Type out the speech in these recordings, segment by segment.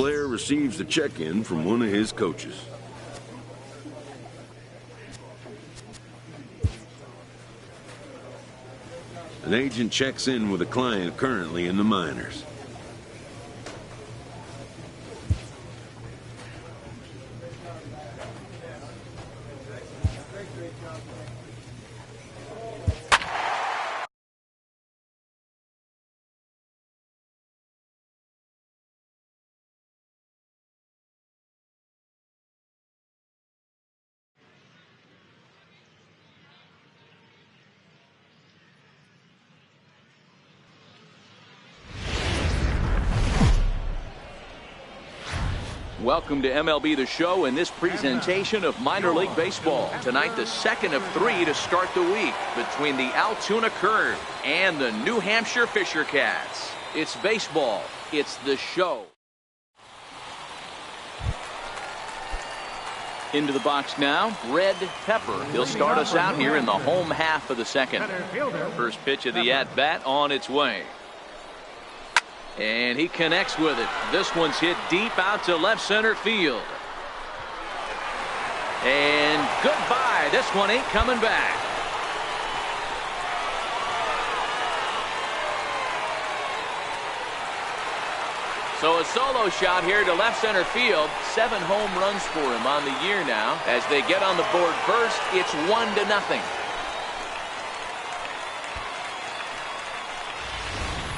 player receives the check-in from one of his coaches. An agent checks in with a client currently in the minors. Welcome to MLB The Show and this presentation of minor league baseball. Tonight, the second of 3 to start the week between the Altoona Curve and the New Hampshire Fisher Cats. It's baseball. It's The Show. Into the box now, Red Pepper. He'll start us out here in the home half of the second. First pitch of the at-bat on its way. And he connects with it. This one's hit deep out to left center field. And goodbye. This one ain't coming back. So a solo shot here to left center field. 7 home runs for him on the year now. As they get on the board first, it's 1-0.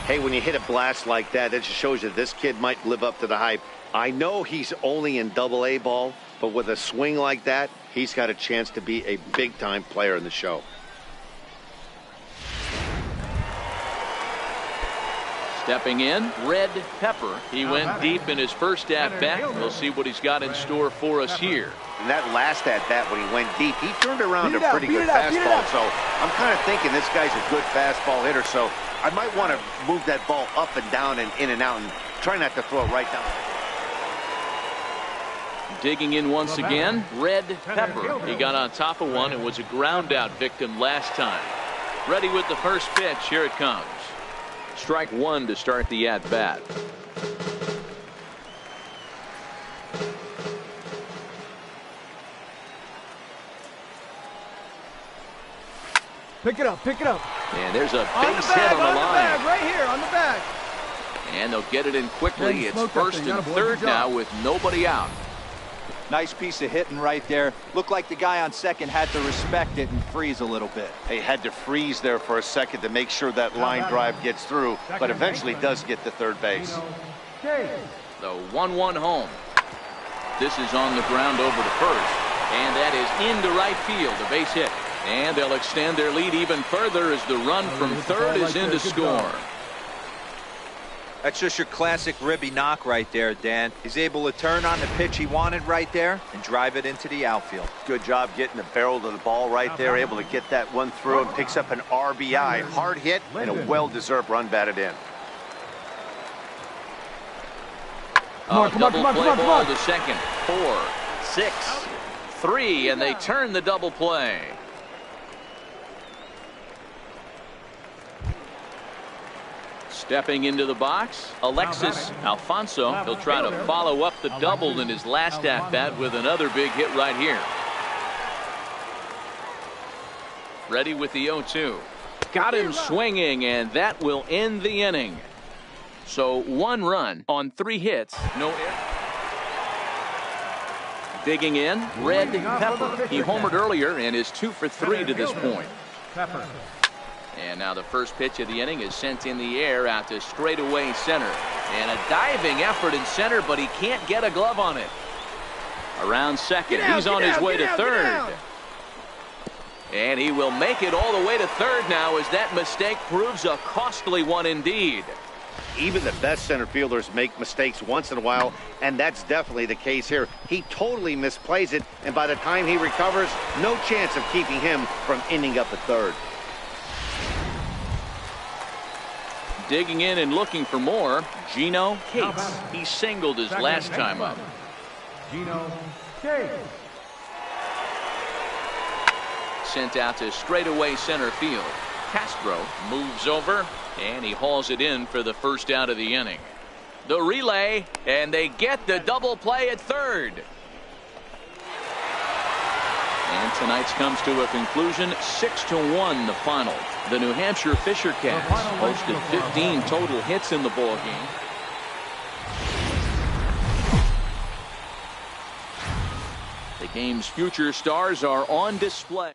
Hey, when you hit a blast like that, that just shows you this kid might live up to the hype. I know he's only in Double-A ball, but with a swing like that, he's got a chance to be a big-time player in the show. Stepping in, Red Pepper. He went deep in his first at-bat. We'll see what he's got in store for us here. And that last at-bat when he went deep, he turned around a pretty good fastball. So I'm kind of thinking this guy's a good fastball hitter. So I might want to move that ball up and down and in and out and try not to throw it right down. Digging in once again, Red Pepper. He got on top of one and was a ground out victim last time. Ready with the first pitch. Here it comes. Strike one to start the at-bat. Pick it up, pick it up. And there's a base hit on the line. Right here, on the back. And they'll get it in quickly. It's first and third now with nobody out. Nice piece of hitting right there. Looked like the guy on second had to respect it and freeze a little bit. He had to freeze there for a second to make sure that line drive gets through, but eventually does get to third base. The 1-1 home. This is on the ground over to first. And that is into right field, a base hit. And they'll extend their lead even further as the run from third is in to score. That's just your classic Ribby knock right there, Dan. He's able to turn on the pitch he wanted right there and drive it into the outfield. Good job getting the barrel to the ball right there, able to get that one through and picks up an RBI. Hard hit and a well-deserved run batted in. Double play ball to second. 4, 6, 3, and they turn the double play. Stepping into the box, Alexis Alfonso. He'll try to follow up the double in his last at-bat with another big hit right here. Ready with the 0-2. Got him swinging, and that will end the inning. So 1 run on 3 hits, no error. Digging in, Red Pepper. He homered earlier and is 2 for 3 to this point. And now the first pitch of the inning is sent in the air out to straightaway center. And a diving effort in center, but he can't get a glove on it. Around second, he's on his way to third. And he will make it all the way to third now as that mistake proves a costly one indeed. Even the best center fielders make mistakes once in a while, and that's definitely the case here. He totally misplays it, and by the time he recovers, no chance of keeping him from ending up at third. Digging in and looking for more, Gino Cates. He singled his last time up. Gino Cates. Sent out to straightaway center field. Castro moves over, and he hauls it in for the first out of the inning. The relay, and they get the double play at third. And tonight's comes to a conclusion, 6-1 the final. The New Hampshire Fisher Cats posted 15 total hits in the ball game. The game's future stars are on display.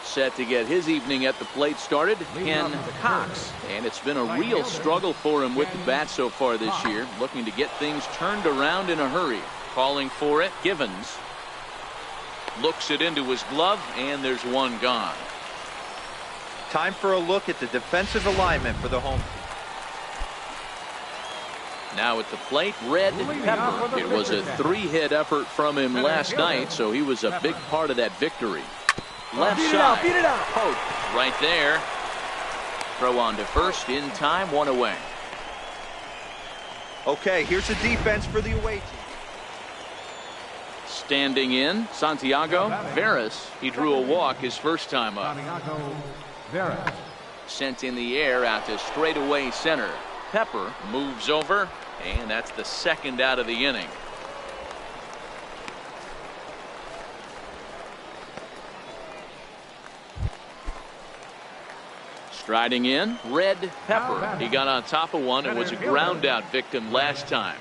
Set to get his evening at the plate started, Ken Cox. And it's been a real struggle for him with the bat so far this year, looking to get things turned around in a hurry. Calling for it, Givens looks it into his glove, and there's one gone. Time for a look at the defensive alignment for the home team. Now at the plate, Red Pepper. It was a 3-hit effort from him last night, so he was a big part of that victory. Left side, Pope right there. Throw on to first in time, 1 away. Okay, here's the defense for the away team. Standing in, Santiago Veras. He drew a walk his first time up. Sent in the air out to straightaway center. Pepper moves over, and that's the second out of the inning. Striding in, Red Pepper. He got on top of one and was a ground out victim last time.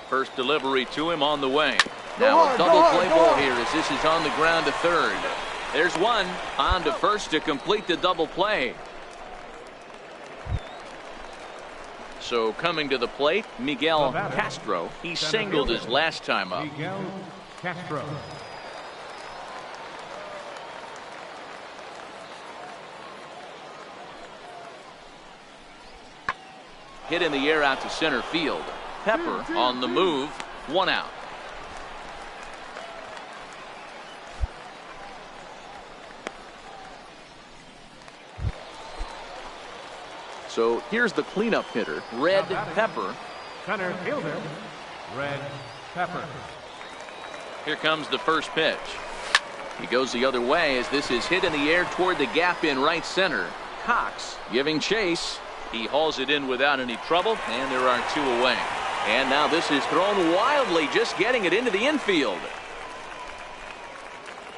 First delivery to him on the way. Now a double play ball here as this is on the ground to third. There's one on to first to complete the double play. So coming to the plate, Miguel Castro. He singled his last time up. Miguel Castro. Hit in the air out to center field. Pepper on the move, 1 out. So here's the cleanup hitter, Red Pepper. Center fielder, Red Pepper. Here comes the first pitch. He goes the other way as this is hit in the air toward the gap in right center. Cox giving chase. He hauls it in without any trouble, and there are 2 away. And now this is thrown wildly, just getting it into the infield.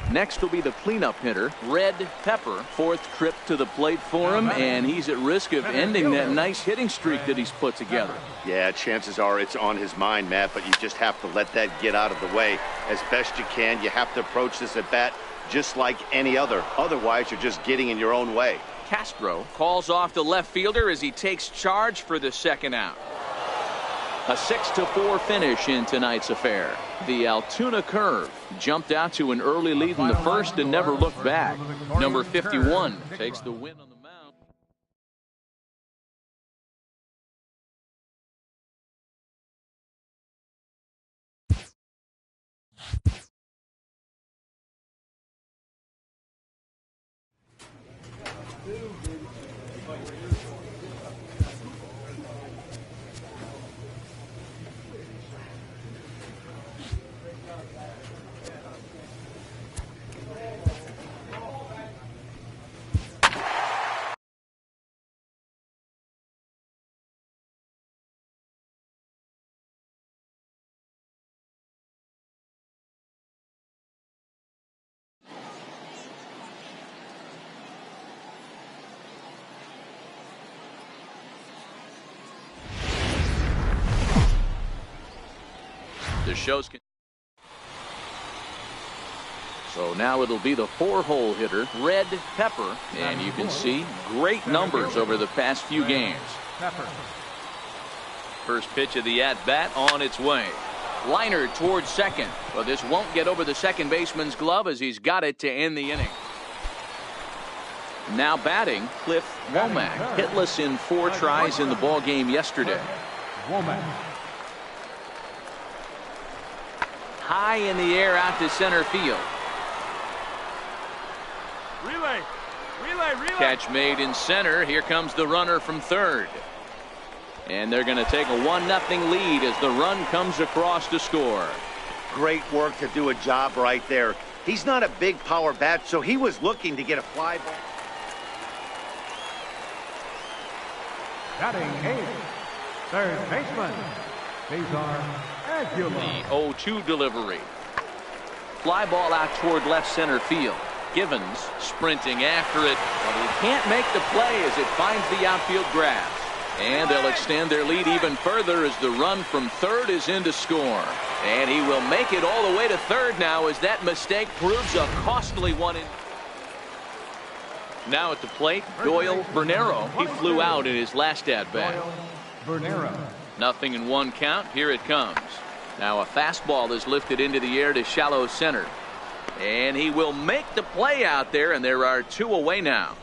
Next will be the cleanup hitter, Red Pepper. 4th trip to the plate for him, and he's at risk of ending that nice hitting streak that he's put together. Yeah, chances are it's on his mind, Matt, but you just have to let that get out of the way as best you can. You have to approach this at bat just like any other. Otherwise, you're just getting in your own way. Castro calls off the left fielder as he takes charge for the second out. A 6-4 finish in tonight's affair. The Altoona Curve jumped out to an early lead in the first and never looked back. Number 51 takes the win on the mound. The show's so now it'll be the 4-hole hitter, Red Pepper, and you can see great numbers over the past few games. First pitch of the at-bat on its way. Liner towards second, but this won't get over the second baseman's glove as he's got it to end the inning. Now batting, Cliff Womack, hitless in 4 tries in the ball game yesterday. High in the air out to center field. Relay. Catch made in center. Here comes the runner from third. And they're going to take a 1-0 lead as the run comes across to score. Great work to do a job right there. He's not a big power bat, so he was looking to get a fly ball. Batting 8th, third baseman, Cesar Aguilar. The 0-2 delivery. Fly ball out toward left center field. Givens sprinting after it, but he can't make the play as it finds the outfield grass. And they'll extend their lead even further as the run from third is in to score. And he will make it all the way to third now as that mistake proves a costly one. Now at the plate, Doyle Bernero. He flew out in his last at-bat. Bernero. Nothing in one count. Here it comes. Now a fastball is lifted into the air to shallow center. And he will make the play out there, and there are 2 away now.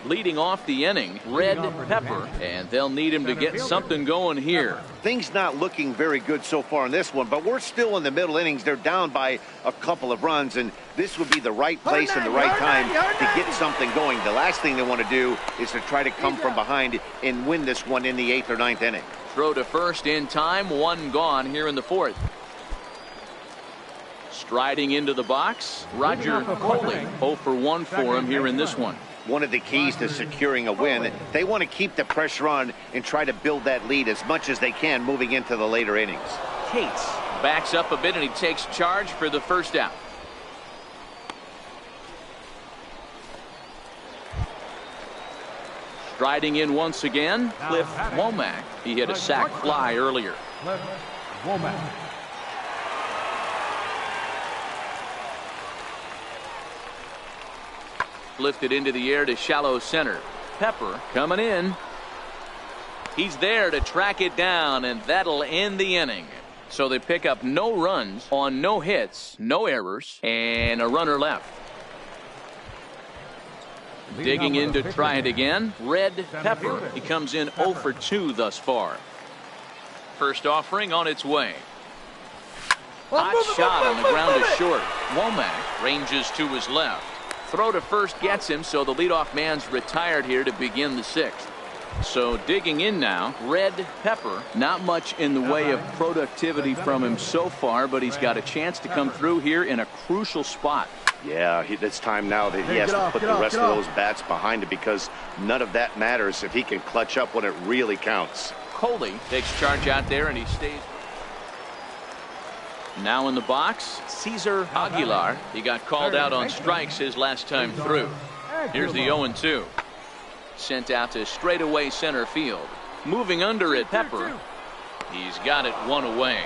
Leading off the inning, Red Pepper, and they'll need him to get something going here. Things not looking very good so far in this one, but we're still in the middle innings. They're down by a couple of runs, and this would be the right place and the right time to get something going. The last thing they want to do is to try to come from behind and win this one in the 8th or 9th inning. Throw to first in time, 1 gone here in the 4th. Striding into the box, Roger Coley. 0 for 1 for him here in this one. One of the keys to securing a win, they want to keep the pressure on and try to build that lead as much as they can moving into the later innings. Cates backs up a bit and he takes charge for the first out. Striding in once again, Cliff Womack. He hit a sac fly earlier. Cliff Womack. Lifted into the air to shallow center. Pepper coming in. He's there to track it down, and that'll end the inning. So they pick up no runs on no hits, no errors, and a runner left. Digging in to try it again, Red Pepper. He comes in 0 for 2 thus far. First offering on its way. Hot shot on the ground is short. Womack ranges to his left. Throw to first gets him, so the leadoff man's retired here to begin the 6th. So digging in now, Red Pepper. Not much in the way of productivity from him so far, but he's got a chance to come through here in a crucial spot. Yeah, it's time now that he has to put the rest of those bats behind it, because none of that matters if he can clutch up when it really counts. Coley takes charge out there, and he stays. Now in the box, Cesar Aguilar. He got called out on strikes his last time through. Here's the 0-2. Sent out to straightaway center field. Moving under it, Pepper. He's got it 1 away.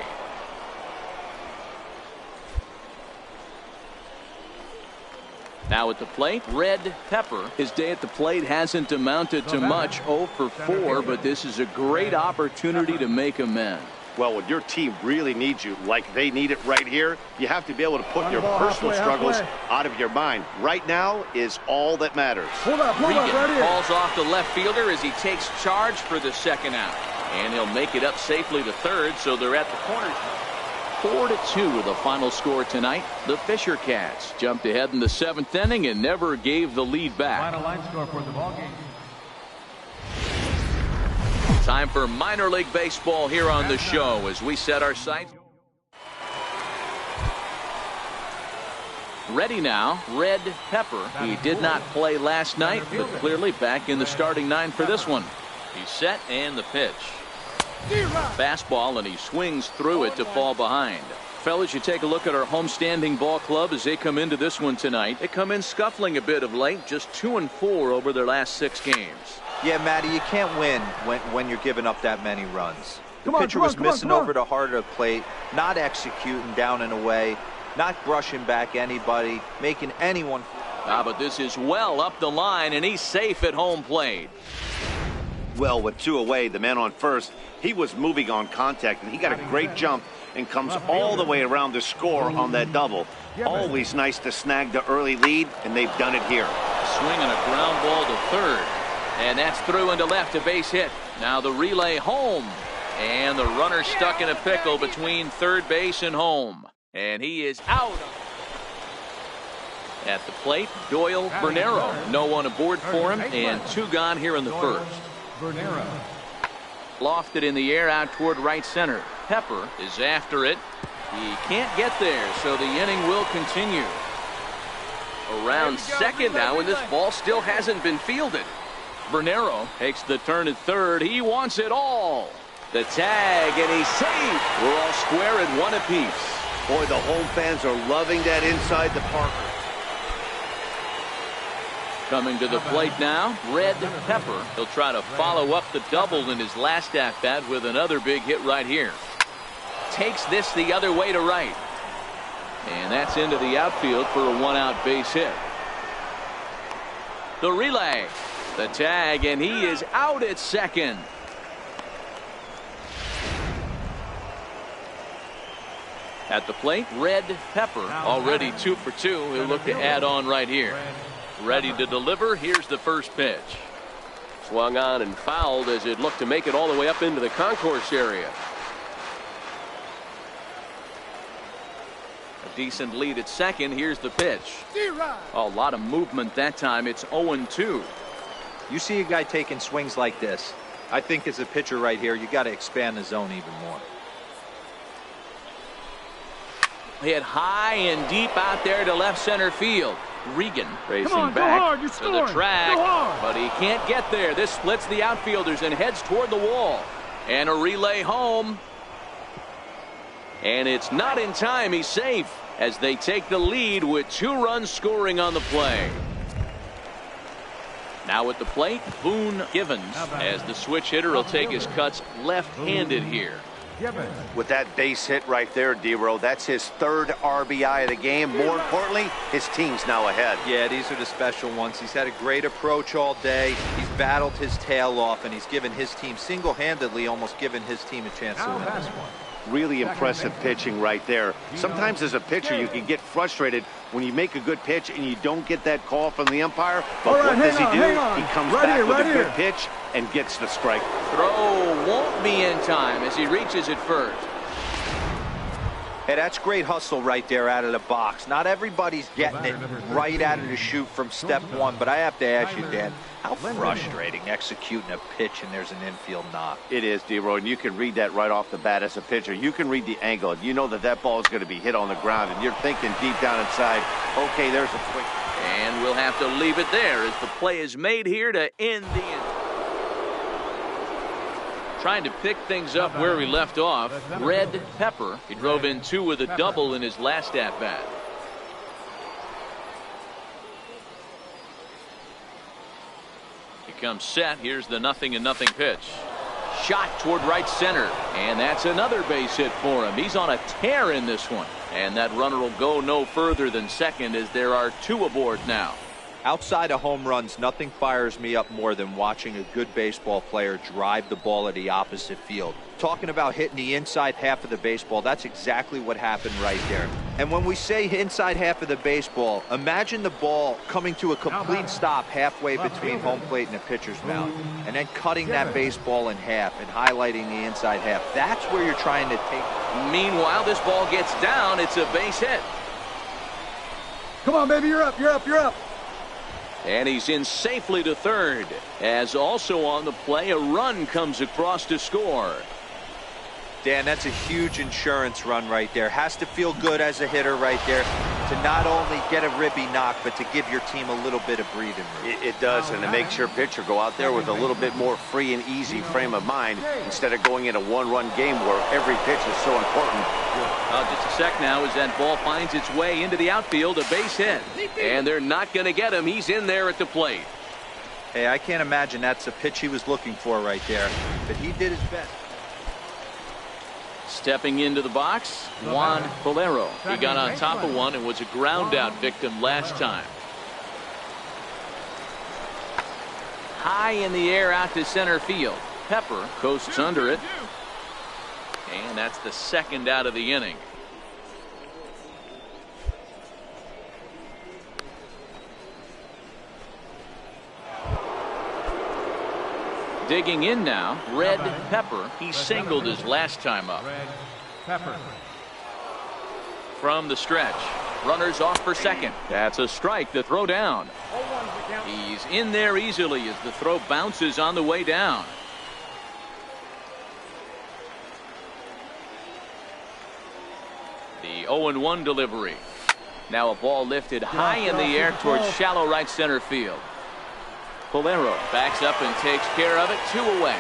Now at the plate, Red Pepper. His day at the plate hasn't amounted to much, 0 for 4, but this is a great opportunity to make amends. Well, when your team really needs you, like they need it right here, you have to be able to put your personal struggles out of your mind. Right now is all that matters. Regan falls off the left fielder as he takes charge for the 2nd out. And he'll make it up safely to third, so they're at the corner. 4-2 the final score tonight. The Fisher Cats jumped ahead in the 7th inning and never gave the lead back. Final line score for the ballgame. Time for minor league baseball here on the show as we set our sights. Ready now, Red Pepper. He did not play last night, but clearly back in the starting 9 for this one. He's set and the pitch. Fastball, and he swings through it to fall behind. Fellas, you take a look at our homestanding ball club as they come into this one tonight. They come in scuffling a bit of late, just 2-4 over their last 6 games. Yeah, Matty, you can't win when you're giving up that many runs. The pitcher was missing over the heart of the plate, not executing down and away, not brushing back anybody, making anyone. But this is well up the line, and he's safe at home plate. Well, with 2 away, the man on first, he was moving on contact, and he got a great jump and comes all the way around to score on that double. Always nice to snag the early lead, and they've done it here. Swinging a ground ball to third. And that's through into left, a base hit. Now the relay home. And the runner stuck in a pickle between third base and home. And he is out. At the plate, Doyle Bernero. No one aboard for him, and 2 gone here in the 1st. Bernero. Lofted in the air out toward right center. Pepper is after it. He can't get there, so the inning will continue. Around second now, and this ball still hasn't been fielded. Bernero takes the turn at third. He wants it all. The tag, and he's safe. We're all square at one apiece. Boy, the home fans are loving that inside the Parker. Coming to the plate now, Red Pepper. He'll try to follow up the double in his last at-bat with another big hit right here. Takes this the other way to right. And that's into the outfield for a one-out base hit. The relay. The tag, and he is out at second. At the plate, Red Pepper, already 2 for 2. He'll look to add on right here. Ready to deliver. Here's the first pitch. Swung on and fouled as it looked to make it all the way up into the concourse area. A decent lead at second. Here's the pitch. A lot of movement that time. It's 0-2. You see a guy taking swings like this. I think as a pitcher right here, you got to expand the zone even more. Hit high and deep out there to left center field. Regan racing back to the track, but he can't get there. This splits the outfielders and heads toward the wall. And a relay home. And it's not in time. He's safe as they take the lead with 2 runs scoring on the play. Now at the plate, Boone Givens, as the switch hitter will take his cuts left-handed here. With that base hit right there, D-Row, that's his 3rd RBI of the game. More importantly, his team's now ahead. Yeah, these are the special ones. He's had a great approach all day. He's battled his tail off, and he's given his team single-handedly, almost given his team a chance to win this one. Really impressive pitching right there. Sometimes as a pitcher, you can get frustrated when you make a good pitch and you don't get that call from the umpire. But what does he do? He comes back with a good pitch and gets the strike. Throw won't be in time as he reaches it first. Hey, that's great hustle right there out of the box. Not everybody's getting it right out of the chute from step one, but I have to ask you, Dan, how frustrating executing a pitch and there's an infield knock. It is, D-Roy, and you can read that right off the bat as a pitcher. You can read the angle. You know that that ball is going to be hit on the ground, and you're thinking deep down inside, okay, there's a quick. And we'll have to leave it there as the play is made here to end the inning. Trying to pick things up where we left off, Red Pepper. He drove in 2 with a double in his last at-bat. He comes set. Here's the 0-0 pitch. Shot toward right center. And that's another base hit for him. He's on a tear in this one. And that runner will go no further than second as there are 2 aboard now. Outside of home runs, nothing fires me up more than watching a good baseball player drive the ball at the opposite field. Talking about hitting the inside half of the baseball, that's exactly what happened right there. And when we say inside half of the baseball, imagine the ball coming to a complete stop halfway between home plate and the pitcher's mound, and then cutting that baseball in half and highlighting the inside half. That's where you're trying to take. Meanwhile, this ball gets down. It's a base hit. Come on, baby, you're up, you're up, you're up. And he's in safely to third, as also on the play a run comes across to score. Dan, that's a huge insurance run right there. Has to feel good as a hitter right there to not only get a ribby knock, but to give your team a little bit of breathing room. It does, and it makes your pitcher go out there with a little bit more free and easy frame of mind instead of going in a one-run game where every pitch is so important. Just a sec now as that ball finds its way into the outfield, a base hit. And they're not going to get him. He's in there at the plate. Hey, I can't imagine that's a pitch he was looking for right there, but he did his best. Stepping into the box, Juan Bolero. He got on top of one and was a ground out victim last time. High in the air out to center field. Pepper coasts under it. And that's the second out of the inning. Digging in now, Red Pepper. He singled his last time up. Red Pepper. From the stretch, runners off for second. That's a strike. The throw down. He's in there easily as the throw bounces on the way down. 0-1 delivery. Now a ball lifted high in the air towards shallow right center field. Valero backs up and takes care of it. 2 away.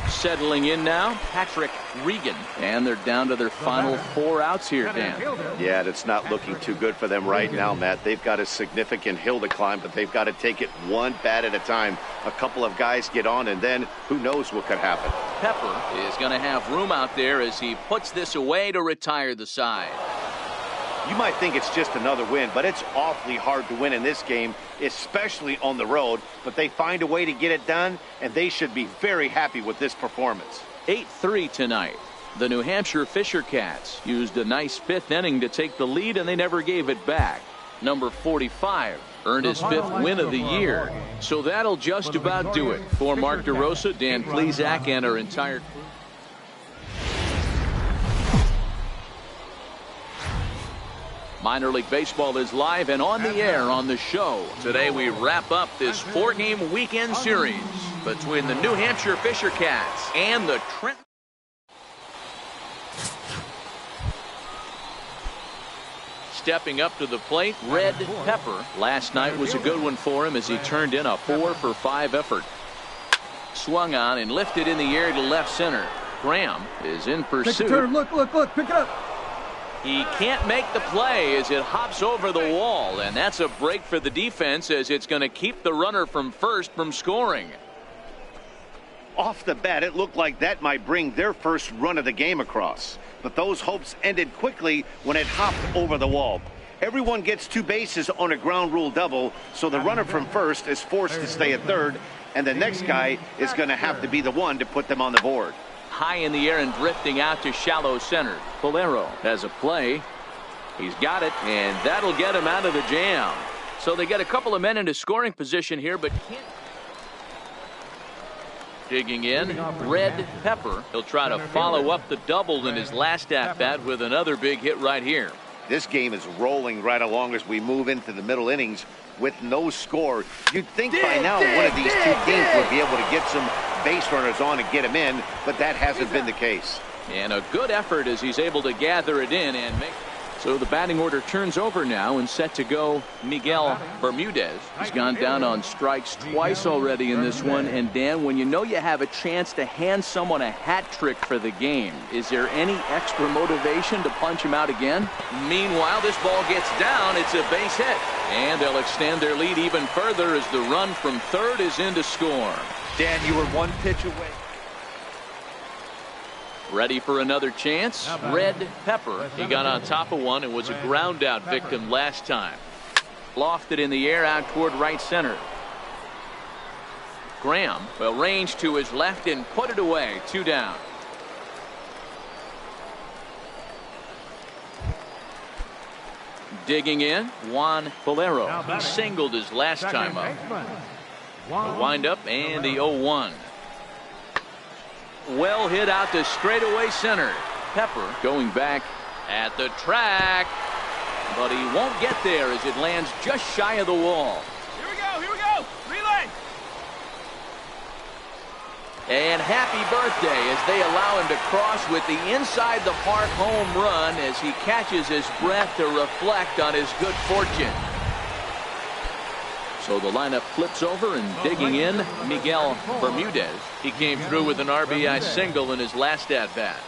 Settling in now, Patrick Regan. And they're down to their final 4 outs here, Dan. Yeah, it's not looking too good for them right now, Matt. They've got a significant hill to climb, but they've got to take it one bat at a time. A couple of guys get on, and then who knows what could happen. Pepper is going to have room out there as he puts this away to retire the side. You might think it's just another win, but it's awfully hard to win in this game, especially on the road. But they find a way to get it done, and they should be very happy with this performance. 8-3 tonight. The New Hampshire Fisher Cats used a nice 5th inning to take the lead, and they never gave it back. Number 45 earned his 5th win of the year. So that'll just about do it. For Mark DeRosa, Dan Plesac, and our entire crew. Minor League Baseball is live and on the air on the show. Today we wrap up this 4-game weekend series between the New Hampshire Fisher Cats and the Trenton. Stepping up to the plate, Red Pepper. Last night was a good one for him as he turned in a 4-for-5 effort. Swung on and lifted in the air to left center. Graham is in pursuit. Take a turn. Look, pick it up. He can't make the play as it hops over the wall, and that's a break for the defense as it's going to keep the runner from first from scoring. Off the bat, it looked like that might bring their first run of the game across. But those hopes ended quickly when it hopped over the wall. Everyone gets 2 bases on a ground rule double, so the runner from first is forced to stay at third, and the next guy is going to have to be the one to put them on the board. High in the air and drifting out to shallow center. Valero has a play. He's got it, and that'll get him out of the jam. So they get a couple of men into scoring position here, but can't. Digging in, Red Pepper. He'll try to follow up the double in his last at-bat with another big hit right here. This game is rolling right along as we move into the middle innings with no score. You'd think by now one of these 2 teams would be able to get some base runners on and get them in, but that hasn't been the case. And a good effort as he's able to gather it in and make. So the batting order turns over now and set to go Miguel Bermudez. He's gone down on strikes twice already in this one. And Dan, when you know you have a chance to hand someone a hat trick for the game, is there any extra motivation to punch him out again? Meanwhile, this ball gets down. It's a base hit. And they'll extend their lead even further as the run from third is in to score. Dan, you were 1 pitch away. Ready for another chance. Red Pepper. He got on top of one and was a ground out victim last time. Lofted in the air out toward right center. Graham will range to his left and put it away. 2 down. Digging in, Juan Valero. He singled his last time up. The windup and the 0-1. Well hit out to straightaway center. Pepper going back at the track, but he won't get there as it lands just shy of the wall. Here we go, relay. And happy birthday as they allow him to cross with the inside the park home run as he catches his breath to reflect on his good fortune. So the lineup flips over and digging in, Miguel Bermudez. He came through with an RBI single in his last at-bat.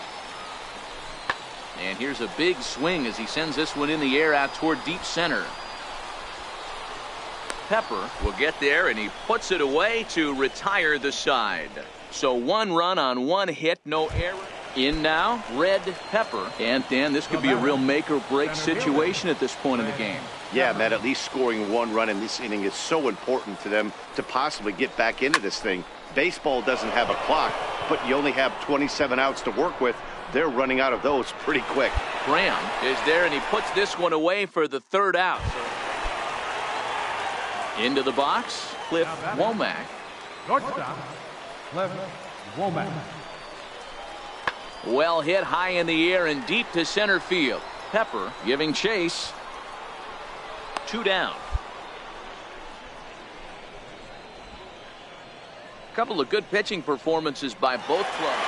And here's a big swing as he sends this one in the air out toward deep center. Pepper will get there and he puts it away to retire the side. So 1 run on 1 hit, no error. In now, Red Pepper. And Dan, this could be a real make or break situation at this point in the game. Yeah, Matt, at least scoring 1 run in this inning is so important to them to possibly get back into this thing. Baseball doesn't have a clock, but you only have 27 outs to work with. They're running out of those pretty quick. Graham is there and he puts this one away for the 3rd out. Into the box, Cliff Womack. Shortstop, Cliff Womack. Well hit high in the air and deep to center field. Pepper giving chase. 2 down. A couple of good pitching performances by both clubs.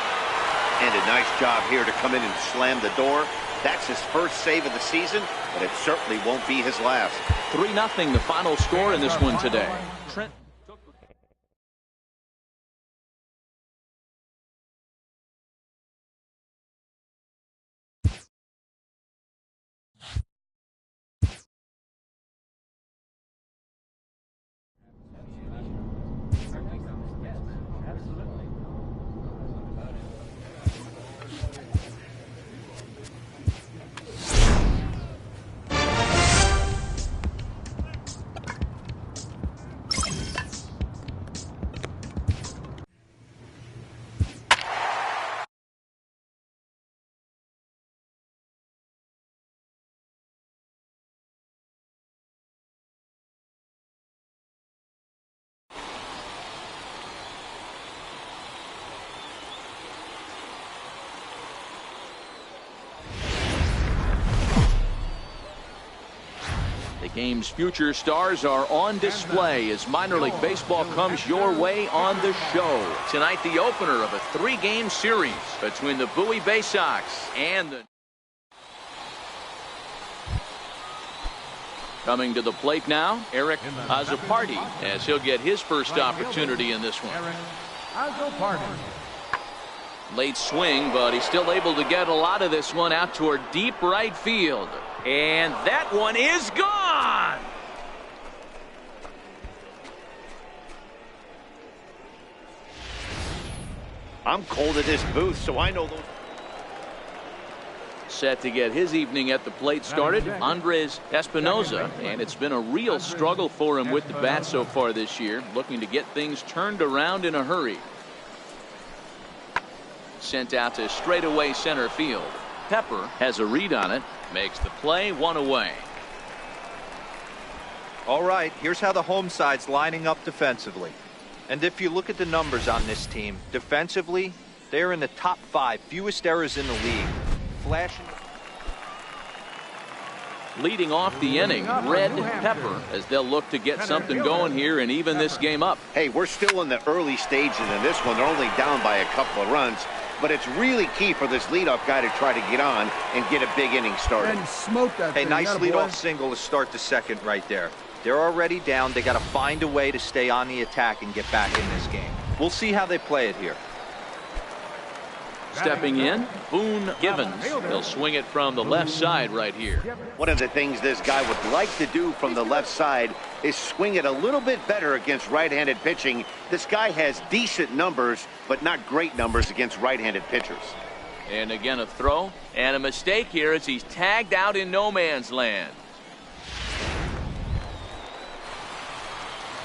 And a nice job here to come in and slam the door. That's his first save of the season, but it certainly won't be his last. 3-0 the final score in this one today. Trent. The game's future stars are on display as minor league baseball comes your way on the show. Tonight, the opener of a 3-game series between the Bowie Bay Sox and the... Coming to the plate now, Eric Azzopardi, as he'll get his first opportunity in this one. Late swing, but he's still able to get a lot of this one out toward deep right field. And that one is gone! I'm cold at this booth, so I know those. Set to get his evening at the plate started, Andres Espinoza, and it's been a real struggle for him with the bat so far this year, looking to get things turned around in a hurry. Sent out to straightaway center field. Pepper has a read on it, makes the play, 1 away. All right, here's how the home side's lining up defensively. And if you look at the numbers on this team, defensively, they're in the top 5 fewest errors in the league. Flashing. Leading off the inning, Red Pepper, as they'll look to get something going here and even this game up. Hey, we're still in the early stages in this one. They're only down by a couple of runs, but it's really key for this leadoff guy to try to get on and get a big inning started. And smoke that Hey, thing. nice Atta boy. leadoff single to start the second right there. They're already down. They got to find a way to stay on the attack and get back in this game. We'll see how they play it here. Stepping in, Boone Givens. He'll swing it from the left side right here. One of the things this guy would like to do from the left side is swing it a little bit better against right-handed pitching. This guy has decent numbers, but not great numbers against right-handed pitchers. And again, a throw and a mistake here as he's tagged out in no man's land.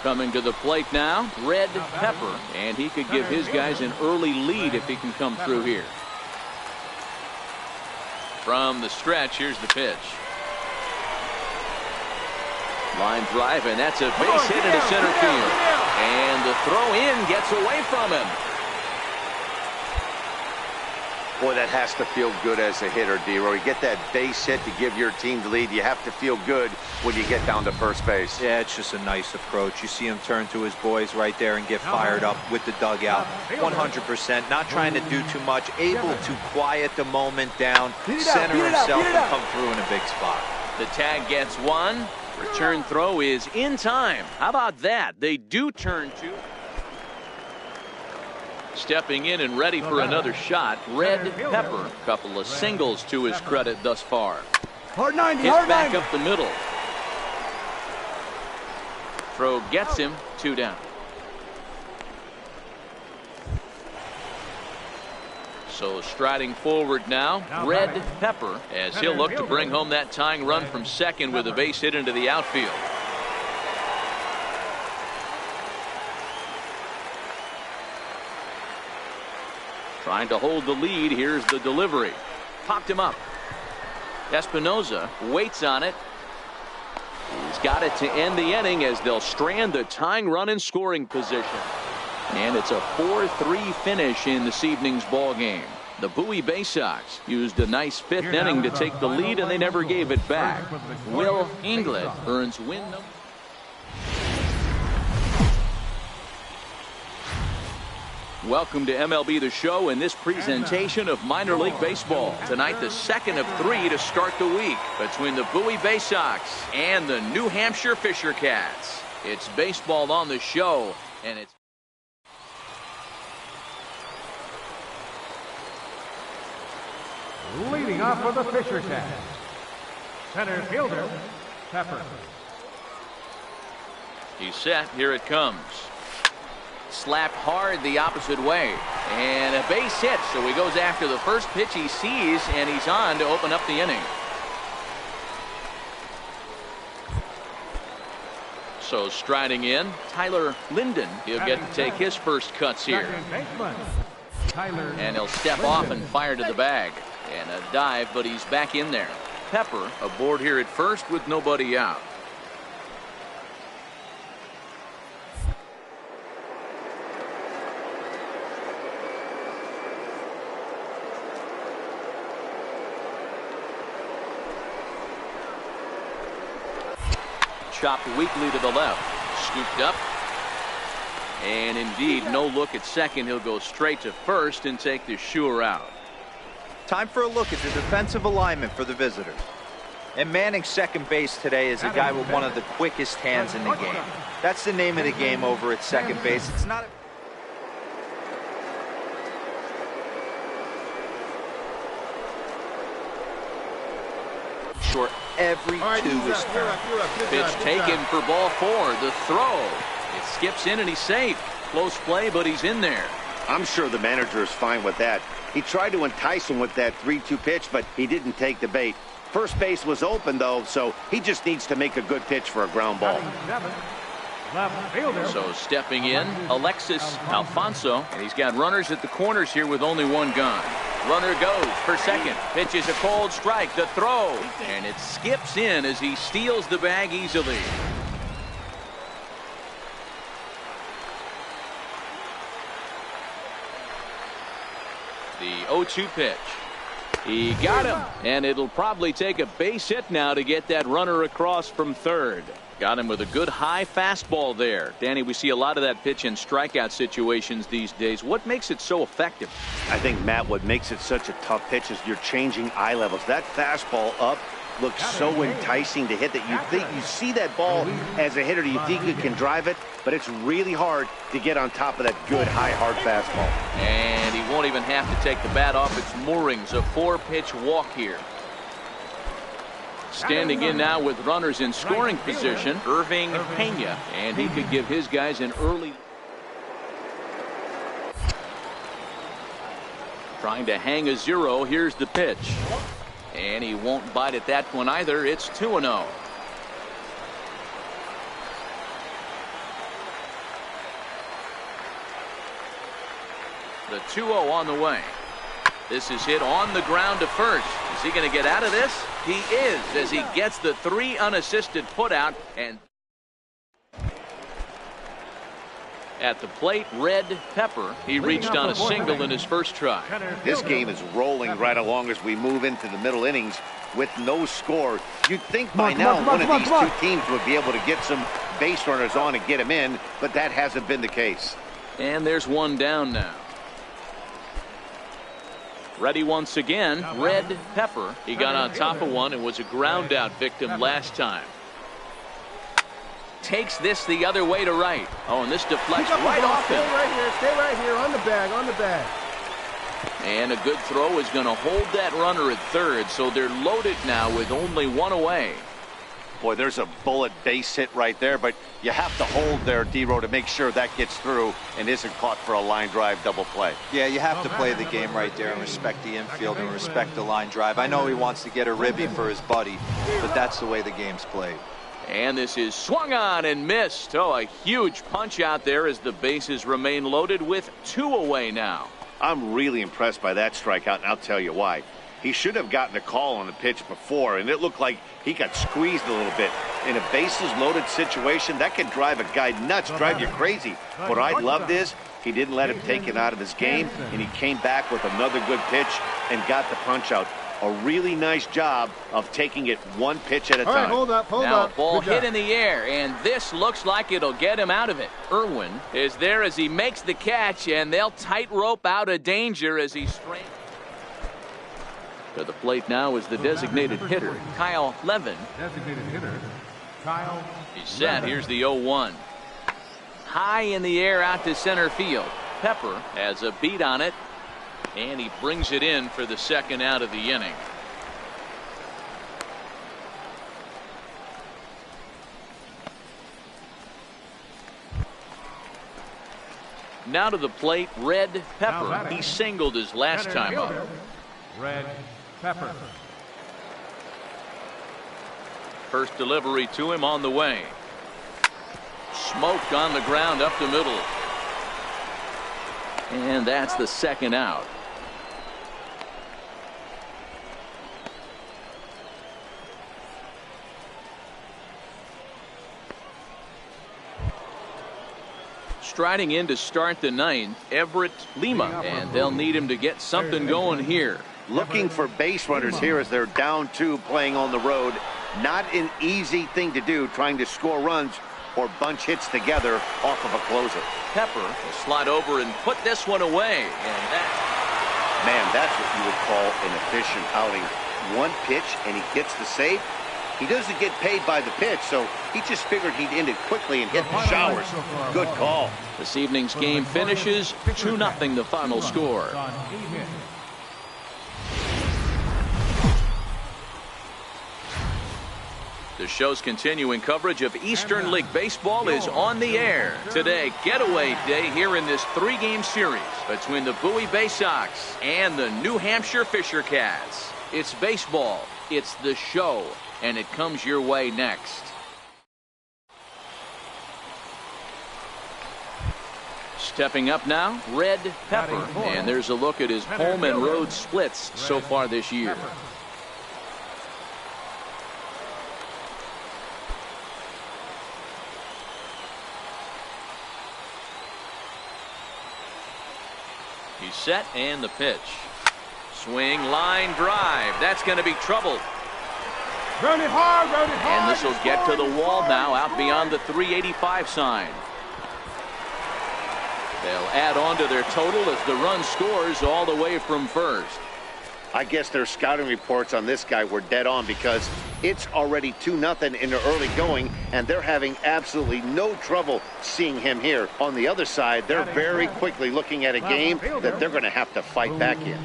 Coming to the plate now, Red Pepper, and he could give his guys an early lead if he can come through here. From the stretch, here's the pitch. Line drive, and that's a base hit into center field. And the throw in gets away from him. Boy, that has to feel good as a hitter, D-Roy. You get that base hit to give your team the lead. You have to feel good when you get down to first base. Yeah, it's just a nice approach. You see him turn to his boys right there and get fired up with the dugout. 100%, not trying to do too much, able to quiet the moment down, center himself, and come through in a big spot. The tag gets one. Return throw is in time. How about that? They do turn to. Stepping in and ready for another shot, Red Pepper. Couple of singles to his credit thus far. Hard 90, Hit hard back 90. up the middle. Throw gets him, 2 down. So striding forward now, Red Pepper, as he'll look to bring home that tying run from second with a base hit into the outfield. Trying to hold the lead. Here's the delivery. Popped him up. Espinoza waits on it. He's got it to end the inning as they'll strand the tying run in scoring position. And it's a 4-3 finish in this evening's ball game. The Bowie Bay Sox used a nice 5th inning to take the lead, and they never gave it back. Will Englund earns win number Welcome to MLB The Show and this presentation of minor league baseball. Tonight, the second of 3 to start the week between the Bowie Bay Sox and the New Hampshire Fisher Cats. It's baseball on the show, and it's leading off for the Fisher Cats, center fielder, Pepper. He's set. Here it comes. Slapped hard the opposite way. And a base hit. So he goes after the first pitch he sees, and he's on to open up the inning. So striding in, Tyler Linden. He'll get to take his first cuts here. And he'll step off and fire to the bag. And a dive, but he's back in there. Pepper aboard here at first with nobody out. Chopped weakly to the left. Scooped up. And indeed, no look at second. He'll go straight to first and take the Shure out. Time for a look at the defensive alignment for the visitors. And manning second base today is a guy with one of the quickest hands in the game. That's the name of the game over at second base. It's not short. Every two is turned. Pitch taken for ball 4. The throw. It skips in and he's safe. Close play, but he's in there. I'm sure the manager is fine with that. He tried to entice him with that 3-2 pitch, but he didn't take the bait. First base was open, though, so he just needs to make a good pitch for a ground ball. So stepping in, Alexis Alfonso, and he's got runners at the corners here with only one gone. Runner goes for second. Pitches a cold strike. The throw. And it skips in as he steals the bag easily. The 0-2 pitch. He got him. And it'll probably take a base hit now to get that runner across from third. Got him with a good high fastball there. Danny, we see a lot of that pitch in strikeout situations these days. What makes it so effective? I think, Matt, what makes it such a tough pitch is you're changing eye levels. That fastball up looks so enticing to hit that you think you see that ball as a hitter. You think you can drive it, but it's really hard to get on top of that good high hard fastball. And he won't even have to take the bat off its moorings. A 4-pitch walk here. Standing in now with runners in scoring position, Irving Pena, and he could give his guys an early. Trying to hang a 0. Here's the pitch. And he won't bite at that one either. It's 2-0. The 2-0 on the way. This is hit on the ground to first. Is he going to get out of this? He is, as he gets the 3 unassisted putout. And at the plate, Red Pepper. He reached on a single in his first try. This game is rolling right along as we move into the middle innings with no score. You'd think by now one of these two teams would be able to get some base runners on and get him in, but that hasn't been the case. And there's one down now. Ready once again, Red Pepper. He got on top of one and was a ground out victim last time. Takes this the other way to right. Oh, and this deflects right off him. Stay right here, on the bag. And a good throw is going to hold that runner at third, so they're loaded now with only one away. Boy, there's a bullet base hit right there, but you have to hold there, D-Row, to make sure that gets through and isn't caught for a line drive double play. Yeah, you have to play the game right there and respect the infield and respect the line drive. I know he wants to get a ribby for his buddy, but that's the way the game's played. And this is swung on and missed. Oh, a huge punch out there as the bases remain loaded with 2 away now. I'm really impressed by that strikeout, and I'll tell you why. He should have gotten a call on the pitch before, and it looked like he got squeezed a little bit. In a bases-loaded situation, that can drive a guy nuts, drive you crazy. What I loved is he didn't let him take it out of his game, and he came back with another good pitch and got the punch out. a really nice job of taking it one pitch at a All right, time. hold up, hold Now up. a ball Good hit job. in the air, and this looks like it'll get him out of it. Irwin is there as he makes the catch, and they'll tightrope out of danger as he strains. To the plate now is the designated hitter, Kyle Levin. Designated hitter, Kyle. He's set. Here's the 0-1. High in the air out to center field. Pepper has a beat on it, and he brings it in for the second out of the inning. Now to the plate, Red Pepper. He singled his last Center time up. fielder, Red Pepper. First delivery to him on the way. Smoked on the ground up the middle. And that's the second out. Striding in to start the ninth, Everett Lima, and they'll need him to get something going here. Looking for base runners here as they're down 2 playing on the road. Not an easy thing to do, trying to score runs or bunch hits together off of a closer. Pepper will slide over and put this one away. And That's what you would call an efficient outing. One pitch and he gets the save. He doesn't get paid by the pitch, so he just figured he'd end it quickly and hit the showers. Good call. This evening's game finishes 2-0 the final score. The show's continuing coverage of Eastern League Baseball is on the air. Today, getaway day here in this 3-game series between the Bowie Bay Sox and the New Hampshire Fisher Cats. It's baseball, it's the show, and it comes your way next. Stepping up now, Red Pepper, and there's a look at his home and road splits so far this year. He's set, and the pitch. Swing, line drive. That's going to be trouble. Run it hard, run it hard. And this will get to the wall now, out beyond the 385 sign. They'll add on to their total as the run scores all the way from first. I guess their scouting reports on this guy were dead on because it's already 2-0 in the early going, and they're having absolutely no trouble seeing him here. On the other side, they're very quickly looking at a game that they're going to have to fight back in.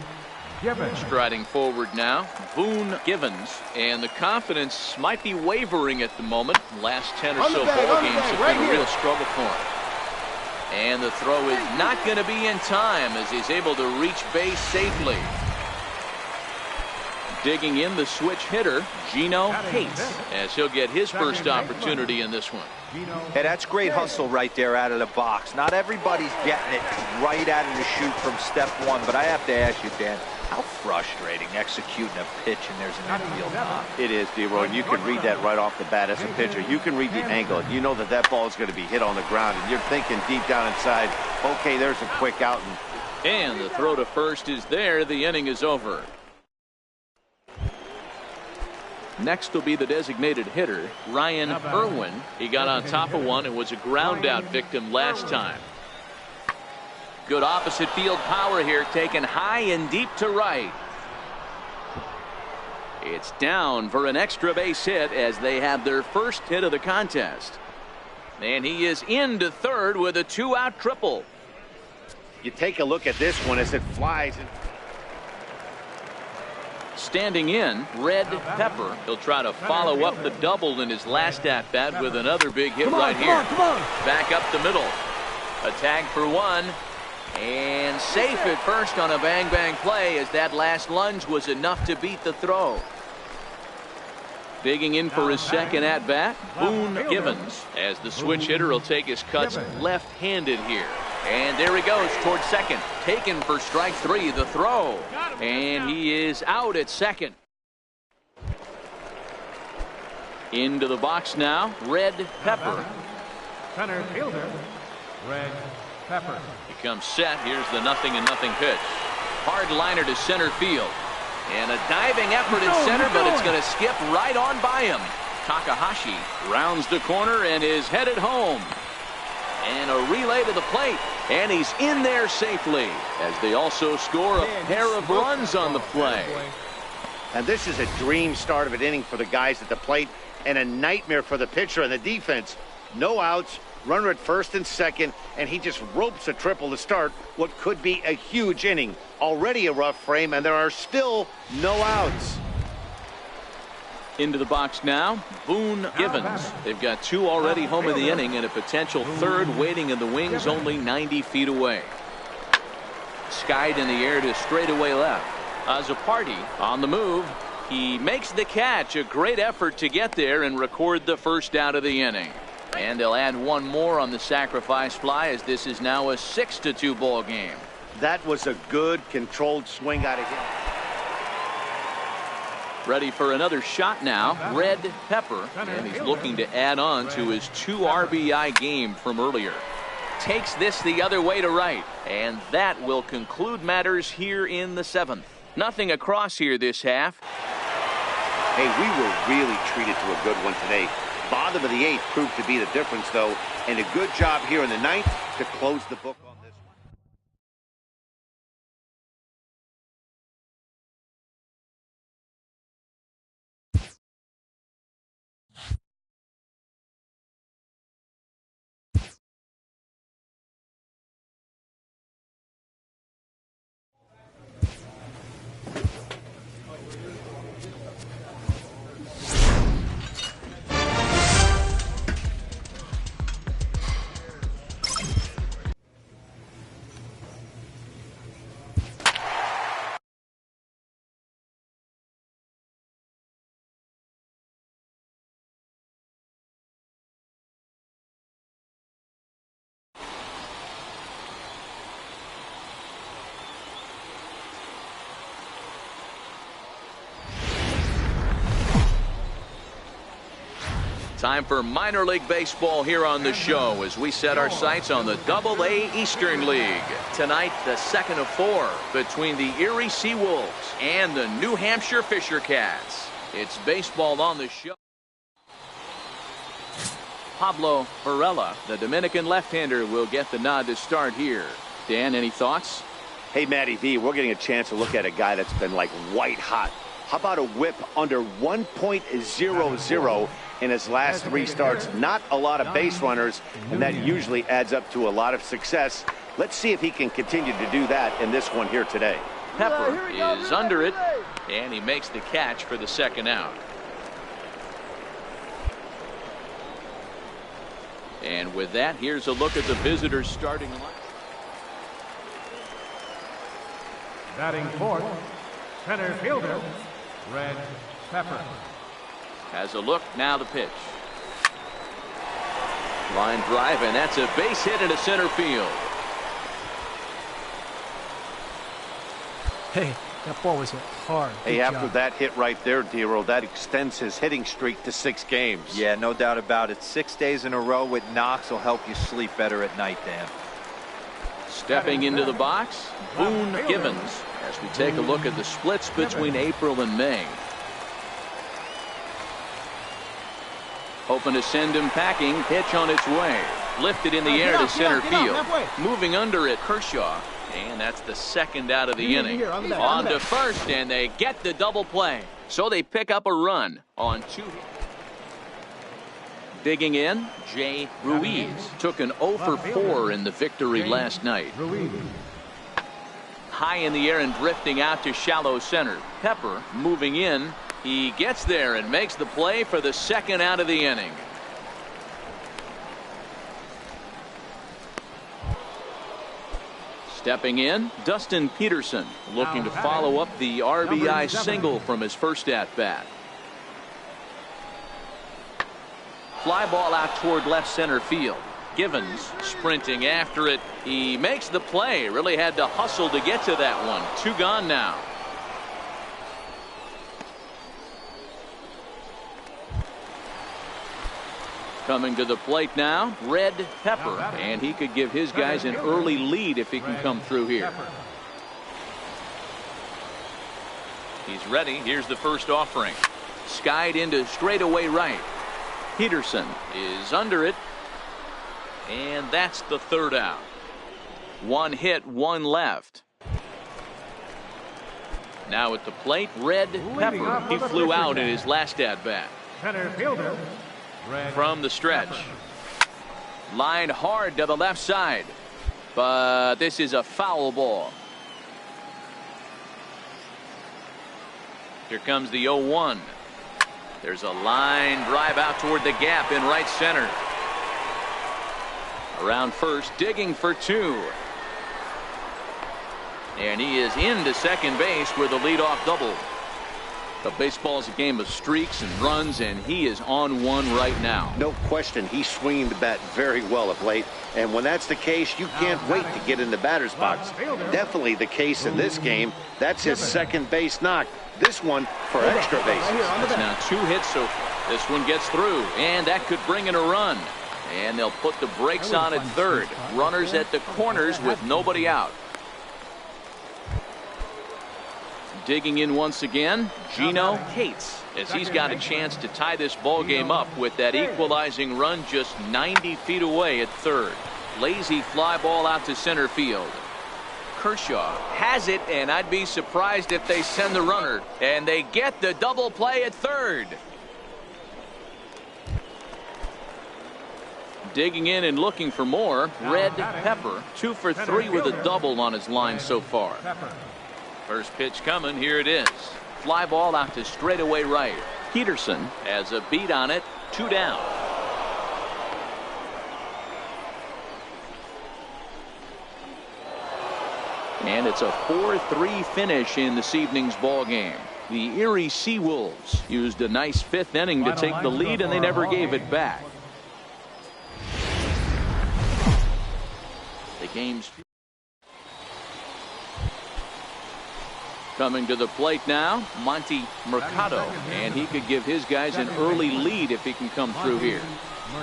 Striding forward now, Boone Givens, and the confidence might be wavering at the moment. Last 10 or so ball games have been a real struggle for him. And the throw is not going to be in time as he's able to reach base safely. Digging in the switch hitter, Gino Hates, as he'll get his first opportunity in this one. Hey, that's great hustle right there out of the box. Not everybody's getting it right out of the chute from step one, but I have to ask you, Dan, how frustrating executing a pitch and there's an infield knock. It is, D-Roy, and you can read that right off the bat as a pitcher. You can read the angle. You know that that ball is going to be hit on the ground, and you're thinking deep down inside, okay, there's a quick out. And the throw to first is there. The inning is over. Next will be the designated hitter, Ryan Irwin. He got on top of one and was a ground out victim last time. Good opposite field power here, taken high and deep to right. It's down for an extra base hit as they have their first hit of the contest. And he is into third with a 2-out triple. You take a look at this one as it flies. Standing in, Red Pepper. He'll try to follow up the double in his last at-bat with another big hit right here. Back up the middle. A tag for one. And safe at first on a bang-bang play as that last lunge was enough to beat the throw. Digging in for his second at-bat, Boone Givens, as the switch hitter will take his cuts left-handed here. And there he goes towards second. Taken for strike three, the throw. And he is out at second. Into the box now, Red Pepper. Center fielder, Red Pepper. He comes set. Here's the 0-0 pitch. Hard liner to center field. And a diving effort at center, but it's going to skip right on by him. Takahashi rounds the corner and is headed home. And a relay to the plate. And he's in there safely as they also score a pair of runs on the play. And this is a dream start of an inning for the guys at the plate and a nightmare for the pitcher and the defense. No outs, runner at first and second, and he just ropes a triple to start what could be a huge inning. Already a rough frame, and there are still no outs. Into the box now, Boone Givens. They've got two already home in the inning and a potential third waiting in the wings only 90 feet away. Skied in the air to straightaway left. Azzopardi on the move. He makes the catch. A great effort to get there and record the first out of the inning. And they'll add one more on the sacrifice fly as this is now a 6-2 ball game. That was a good controlled swing out of him. Ready for another shot now, Red Pepper, and he's looking to add on to his 2 RBI game from earlier. Takes this the other way to right, and that will conclude matters here in the 7th. Nothing across here this half. Hey, we were really treated to a good one today. Bottom of the 8th proved to be the difference, though, and a good job here in the 9th to close the book on this one. Time for minor league baseball here on the show as we set our sights on the Double-A Eastern League. Tonight, the second of 4 between the Erie Seawolves and the New Hampshire Fisher Cats. It's baseball on the show. Pablo Varela, the Dominican left-hander, will get the nod to start here. Dan, any thoughts? Hey, Matty V, we're getting a chance to look at a guy that's been like white hot. How about a whip under 1.00 in his last 3 starts? Not a lot of base runners, and that usually adds up to a lot of success. Let's see if he can continue to do that in this one here today. Pepper is under it, and he makes the catch for the second out. And with that, here's a look at the visitors' starting line. Batting fourth, center fielder, Red Pepper. Has a look, now the pitch. Line drive, and that's a base hit into center field. Hey, that ball was hit hard. Hey, after that hit right there, Dero, that extends his hitting streak to 6 games. Yeah, no doubt about it. 6 days in a row with knocks will help you sleep better at night, Dan. Stepping into the box, Boone Givens, as we take a look at the splits between April and May. Hoping to send him packing. Pitch on its way. Lifted in the air to center field. Moving under it, Kershaw. And that's the second out of the inning. On to first, and they get the double play. So they pick up a run on 2. Digging in, Jay Ruiz took an 0 for 4 in the victory last night. High in the air and drifting out to shallow center. Pepper moving in. He gets there and makes the play for the second out of the inning. Stepping in, Dustin Peterson, looking to follow up the RBI single from his first at-bat. Fly ball out toward left center field. Givens sprinting after it. He makes the play. Really had to hustle to get to that one. 2 gone now. Coming to the plate now, Red Pepper, and he could give his guys an early lead if he can come through here. He's ready. Here's the first offering. Skied into straightaway right. Peterson is under it. And that's the third out. One hit, one left. Now at the plate, Red Pepper. He flew out in his last at-bat. Center fielder, From the stretch. Lined hard to the left side. But this is a foul ball. Here comes the 0-1. There's a line drive out toward the gap in right center. Around first, digging for two. And he is into second base with a leadoff double. The baseball is a game of streaks and runs, and he is on one right now. No question, he's swinging the bat very well of late. And when that's the case, you can't wait to get in the batter's box. Definitely the case in this game. That's his second base knock. This one for extra bases. That's now two hits, so this one gets through, and that could bring in a run. And they'll put the brakes on at third. Runners at the corners with nobody out. Digging in once again, Gino Cates, as he's got a chance to tie this ball game up with that equalizing run just 90 feet away at third. Lazy fly ball out to center field. Kershaw has it, and I'd be surprised if they send the runner. And they get the double play at third. Digging in and looking for more, Red Pepper, 2 for 3 with a double on his line so far. First pitch coming, here it is. Fly ball out to straightaway right. Peterson has a beat on it, 2 down. And it's a 4-3 finish in this evening's ball game. The Erie Seawolves used a nice 5th inning to take the lead, and they never gave it back. The game's coming to the plate now, Monty Mercado, and he could give his guys an early lead if he can come through here.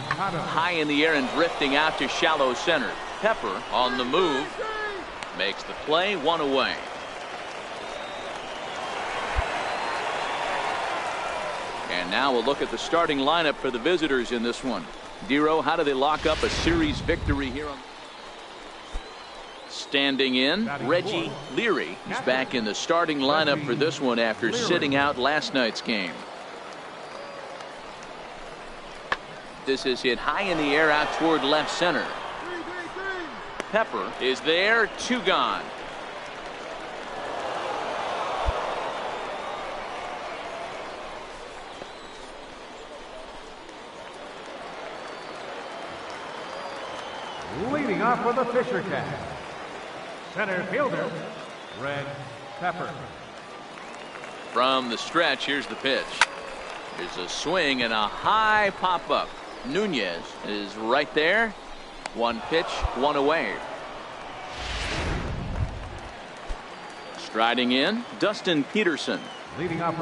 High in the air and drifting out to shallow center. Pepper on the move, makes the play, 1 away. And now we'll look at the starting lineup for the visitors in this one. Dero, how do they lock up a series victory here? Standing in, Reggie Leary. He's back in the starting lineup for this one after sitting out last night's game. This is hit high in the air out toward left center. Pepper is there, 2 gone. leading off for the Fisher Cats. Center fielder, Red Pepper. From the stretch, here's the pitch. There's a swing and a high pop-up. Nunez is right there. 1 pitch, 1 away. Striding in, Dustin Peterson.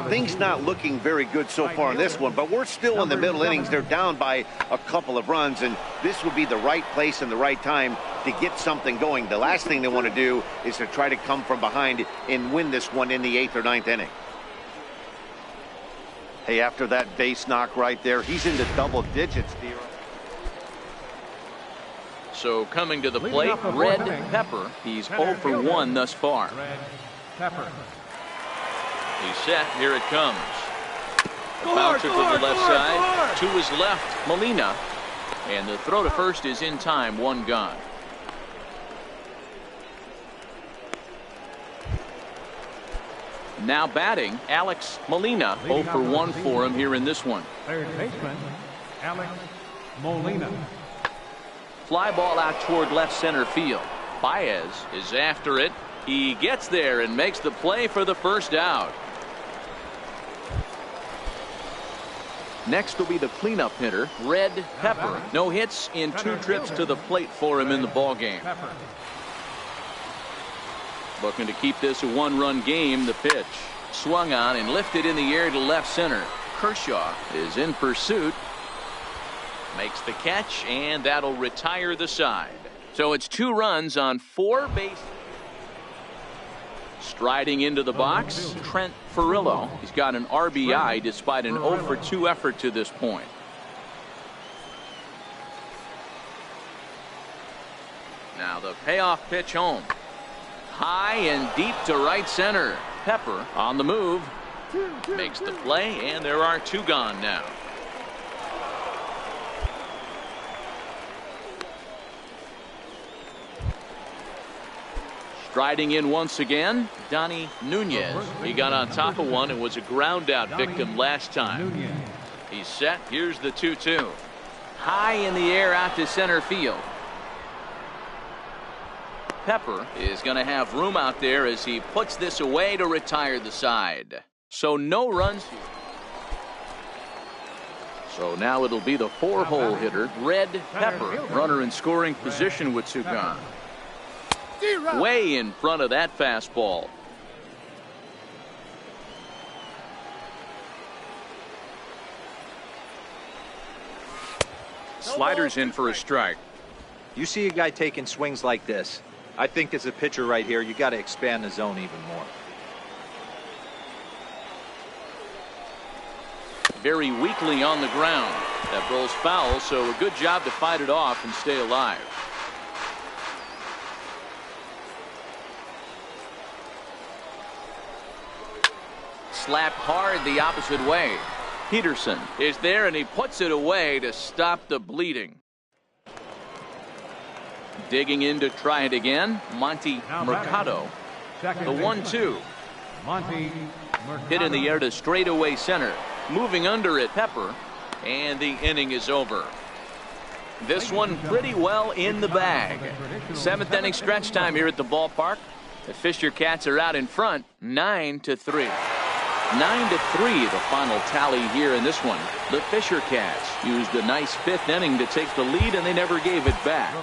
Things not looking very good so far in this one, but we're still in the middle innings. They're down by a couple of runs, and this would be the right place and the right time to get something going. The last thing they want to do is to try to come from behind and win this one in the 8th or 9th inning. Hey, after that base knock right there, he's into double digits, Dero. So coming to the plate, Red Pepper. He's 0 for 1 thus far. Red Pepper. He's set. Here it comes. The bouncer to the left side. 2 is left. Molina. And the throw to first is in time. 1 gone. Now batting, Alex Molina. 0 for 1 for him here in this one. Third baseman, Alex Molina. Fly ball out toward left center field. Baez is after it. He gets there and makes the play for the first out. Next will be the cleanup hitter, Red Pepper. No hits in 2 trips to the plate for him in the ball game. Looking to keep this a 1-run game. The pitch swung on and lifted in the air to left center. Kershaw is in pursuit. Makes the catch, and that'll retire the side. So it's 2 runs on 4 bases. Striding into the box, Trent Furillo. He's got an RBI despite an 0 for 2 effort to this point. Now the payoff pitch home. High and deep to right center. Pepper on the move. Makes the play, and there are 2 gone now. Striding in once again, Donnie Nunez. He got on top of one and was a ground out victim last time. He's set. Here's the 2-2. High in the air out to center field. Pepper is going to have room out there as he puts this away to retire the side. So no runs here. So now it'll be the 4-hole hitter, Red Pepper. Runner in scoring position with 2 gone. Way in front of that fastball. Sliders in for a strike. You see a guy taking swings like this. I think as a pitcher right here, you got to expand the zone even more. Very weakly on the ground. That rolls foul, so a good job to fight it off and stay alive. Slapped hard the opposite way. Peterson is there, and he puts it away to stop the bleeding. Digging in to try it again, Monty Mercado. The 1-2. Monty Mercado. Hit in the air to straightaway center. Moving under it, Pepper, and the inning is over. This one pretty well in the bag. 7th inning stretch time here at the ballpark. The Fisher Cats are out in front, 9-3. 9-3 the final tally here in this one. The Fisher Cats used a nice 5th inning to take the lead, and they never gave it back.